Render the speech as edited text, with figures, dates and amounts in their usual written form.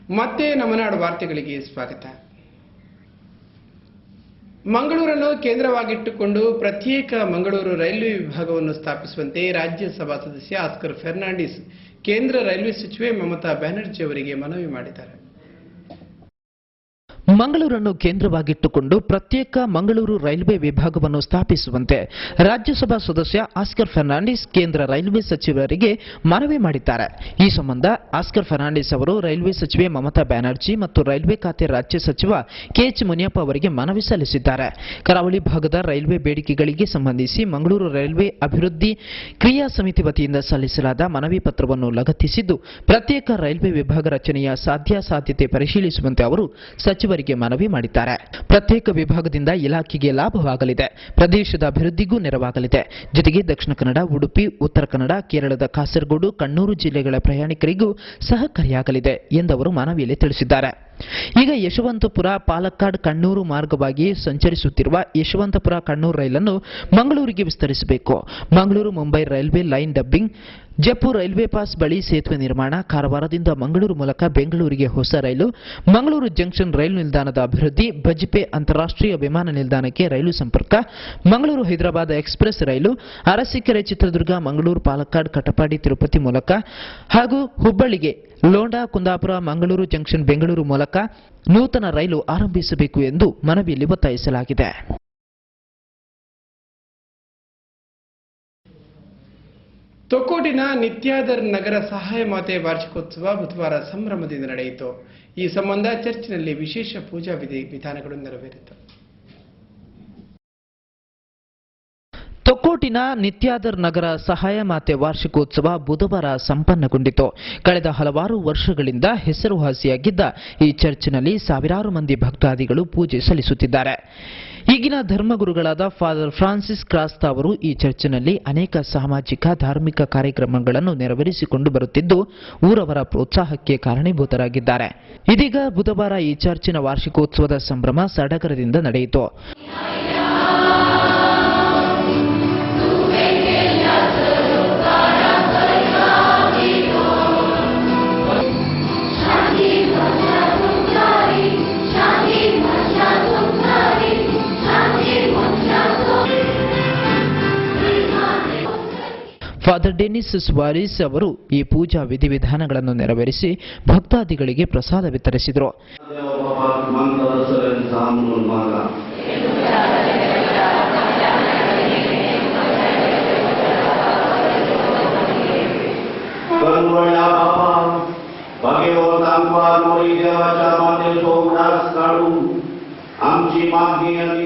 ಮತ್ತೆ ನಮನಾಡು ವಾರ್ತೆಗಳಿಗೆ ಸ್ವಾಗತ. ಮಂಗಳೂರನ್ನು ಕೇಂದ್ರವಾಗಿಟ್ಟುಕೊಂಡು ಪ್ರತ್ಯೇಕ ಮಂಗಳೂರು ರೈಲ್ವೆ ವಿಭಾಗವನ್ನು ಸ್ಥಾಪಿಸುವಂತೆ ರಾಜ್ಯಸಭಾ ಸದಸ್ಯ ಆಸ್ಕರ್ ಫೆರ್ನಾಂಡಿಸ್ ಕೇಂದ್ರ ರೈಲ್ವೆ ಸಚಿವೆ ಮಮತಾ ಬ್ಯಾನರ್ಜಿ ಅವರಿಗೆ ಮನವಿ ಮಾಡಿದ್ದಾರೆ. ಮಂಗಳೂರನ್ನು ಕೇಂದ್ರವಾಗಿಟ್ಟುಕೊಂಡು ಪ್ರತ್ಯೇಕ ಮಂಗಳೂರು ರೈಲ್ವೆ ವಿಭಾಗವನ್ನು ಸ್ಥಾಪಿಸುವಂತೆ ರಾಜ್ಯಸಭಾ ಸದಸ್ಯ ಆಸ್ಕರ್ ಫೆರ್ನಾಂಡಿಸ್ ಕೇಂದ್ರ ರೈಲ್ವೆ ಸಚಿವರಿಗೆ ಮನವಿ ಮಾಡಿದ್ದಾರೆ. ಈ ಸಂಬಂಧ ಆಸ್ಕರ್ ಫೆರ್ನಾಂಡಿಸ್ ಅವರು ರೈಲ್ವೆ ಸಚಿವೆ ಮಮತಾ ಬ್ಯಾನರ್ಜಿ ಮತ್ತು ರೈಲ್ವೆ ಖಾತೆ ರಾಜ್ಯ ಸಚಿವ ಕೆಎಚ್ ಮುನಿಯಪ್ಪ ಅವರಿಗೆ ಮನವಿ ಸಲ್ಲಿಸಿದ್ದಾರೆ. ಕರಾವಳಿ ಭಾಗದ ರೈಲ್ವೆ ಬೇಡಿಕೆಗಳಿಗೆ ಸಂಬಂಧಿಸಿ ಮಂಗಳೂರು ರೈಲ್ವೆ ಅಭಿವೃದ್ಧಿ ಕ್ರಿಯಾ ಸಮಿತಿ ವತಿಯಿಂದ ಸಲ್ಲಿಸಲಾದ ಮನವಿ ಪತ್ರವನ್ನು ಲಗತ್ತಿಸಿದ್ದು, ಪ್ರತ್ಯೇಕ ರೈಲ್ವೆ ವಿಭಾಗ ರಚನೆಯ ಸಾಧ್ಯಾಸಾಧ್ಯತೆ ಪರಿಶೀಲಿಸುವಂತೆ ಅವರು ಸಚಿವರಿಗೆ ಮನವಿ ಮಾಡಿದ್ದಾರೆ. ಪ್ರತ್ಯೇಕ ವಿಭಾಗದಿಂದ ಇಲಾಖೆಗೆ ಲಾಭವಾಗಲಿದೆ, ಪ್ರದೇಶದ ಅಭಿವೃದ್ಧಿಗೂ ನೆರವಾಗಲಿದೆ. ಜೊತೆಗೆ ದಕ್ಷಿಣ ಕನ್ನಡ, ಉಡುಪಿ, ಉತ್ತರ ಕನ್ನಡ, ಕೇರಳದ ಕಾಸರಗೋಡು, ಕಣ್ಣೂರು ಜಿಲ್ಲೆಗಳ ಪ್ರಯಾಣಿಕರಿಗೂ ಸಹಕಾರಿಯಾಗಲಿದೆ ಎಂದವರು ಮನವಿಯಲ್ಲಿ ತಿಳಿಸಿದ್ದಾರೆ. ಈಗ ಯಶವಂತಪುರ ಪಾಲಕ್ಕಾಡ್ ಕಣ್ಣೂರು ಮಾರ್ಗವಾಗಿ ಸಂಚರಿಸುತ್ತಿರುವ ಯಶವಂತಪುರ ಕಣ್ಣೂರು ರೈಲನ್ನು ಮಂಗಳೂರಿಗೆ ವಿಸ್ತರಿಸಬೇಕು. Mangaluru Mumbai railway line doubling, Jeppu railway pass ಬಳಿ ಸೇತುವೆ ನಿರ್ಮಾಣ, ಕಾರವಾರದಿಂದ ಮಂಗಳೂರು ಮೂಲಕ ಬೆಂಗಳೂರಿಗೆ ಹೊಸ ರೈಲು, ಮಂಗಳೂರು ಜಂಕ್ಷನ್ ರೈಲು ನಿಲ್ದಾಣದ ಅಭಿವೃದ್ಧಿ, ಬಜ್ಪೆ ಅಂತಾರಾಷ್ಟ್ರೀಯ ವಿಮಾನ ನಿಲ್ದಾಣಕ್ಕೆ ರೈಲು ಸಂಪರ್ಕ, ಮಂಗಳೂರು ಹೈದರಾಬಾದ್ ಎಕ್ಸ್ಪ್ರೆಸ್ ರೈಲು, ಅರಸೀಕೆರೆ ಚಿತ್ರದುರ್ಗ ಮಂಗಳೂರು ಪಾಲಕ್ಕಾಡ್ ಕಟಪಾಡಿ ತಿರುಪತಿ ಮೂಲಕ ಹಾಗೂ ಹುಬ್ಬಳ್ಳಿಗೆ ಲೋಂಡಾ ಕುಂದಾಪುರ ಮಂಗಳೂರು ಜಂಕ್ಷನ್ ಬೆಂಗಳೂರು ಮೂಲಕ ನೂತನ ರೈಲು ಆರಂಭಿಸಬೇಕು ಎಂದು ಮನವಿಯಲ್ಲಿ ಒತ್ತಾಯಿಸಲಾಗಿದೆ. ತೊಕ್ಕೋಟಿನ ನಿತ್ಯಾದರ್ ನಗರ ಸಹಾಯ ಮಾತೆ ವಾರ್ಷಿಕೋತ್ಸವ ಬುಧವಾರ ಸಂಭ್ರಮದಿಂದ ನಡೆಯಿತು. ಈ ಸಂಬಂಧ ಚರ್ಚಿನಲ್ಲಿ ವಿಶೇಷ ಪೂಜಾ ವಿಧಾನಗಳು ನೆರವೇರಿತು. ತೊಕ್ಕೋಟಿನ ನಿತ್ಯಾದರ್ ನಗರ ಸಹಾಯ ಮಾತೆ ವಾರ್ಷಿಕೋತ್ಸವ ಬುಧವಾರ ಸಂಪನ್ನಗೊಂಡಿತು. ಕಳೆದ ಹಲವಾರು ವರ್ಷಗಳಿಂದ ಹೆಸರುವಾಸಿಯಾಗಿದ್ದ ಈ ಚರ್ಚಿನಲ್ಲಿ ಸಾವಿರಾರು ಮಂದಿ ಭಕ್ತಾದಿಗಳು ಪೂಜೆ ಸಲ್ಲಿಸುತ್ತಿದ್ದಾರೆ. ಈಗಿನ ಧರ್ಮಗುರುಗಳಾದ ಫಾದರ್ ಫ್ರಾನ್ಸಿಸ್ ಕ್ರಾಸ್ತಾ ಅವರು ಈ ಚರ್ಚಿನಲ್ಲಿ ಅನೇಕ ಸಾಮಾಜಿಕ ಧಾರ್ಮಿಕ ಕಾರ್ಯಕ್ರಮಗಳನ್ನು ನೆರವೇರಿಸಿಕೊಂಡು ಬರುತ್ತಿದ್ದು, ಊರವರ ಪ್ರೋತ್ಸಾಹಕ್ಕೆ ಕಾರಣೀಭೂತರಾಗಿದ್ದಾರೆ. ಇದೀಗ ಬುಧವಾರ ಈ ಚರ್ಚಿನ ವಾರ್ಷಿಕೋತ್ಸವದ ಸಂಭ್ರಮ ಸಡಗರದಿಂದ ನಡೆಯಿತು. ಫಾದರ್ ಡೆನಿಸ್ ಸುವಾರಿಸ್ ಅವರು ಈ ಪೂಜಾ ವಿಧಿವಿಧಾನಗಳನ್ನು ನೆರವೇರಿಸಿ ಭಕ್ತಾದಿಗಳಿಗೆ ಪ್ರಸಾದ ವಿತರಿಸಿದರು. आमची मागणी आणि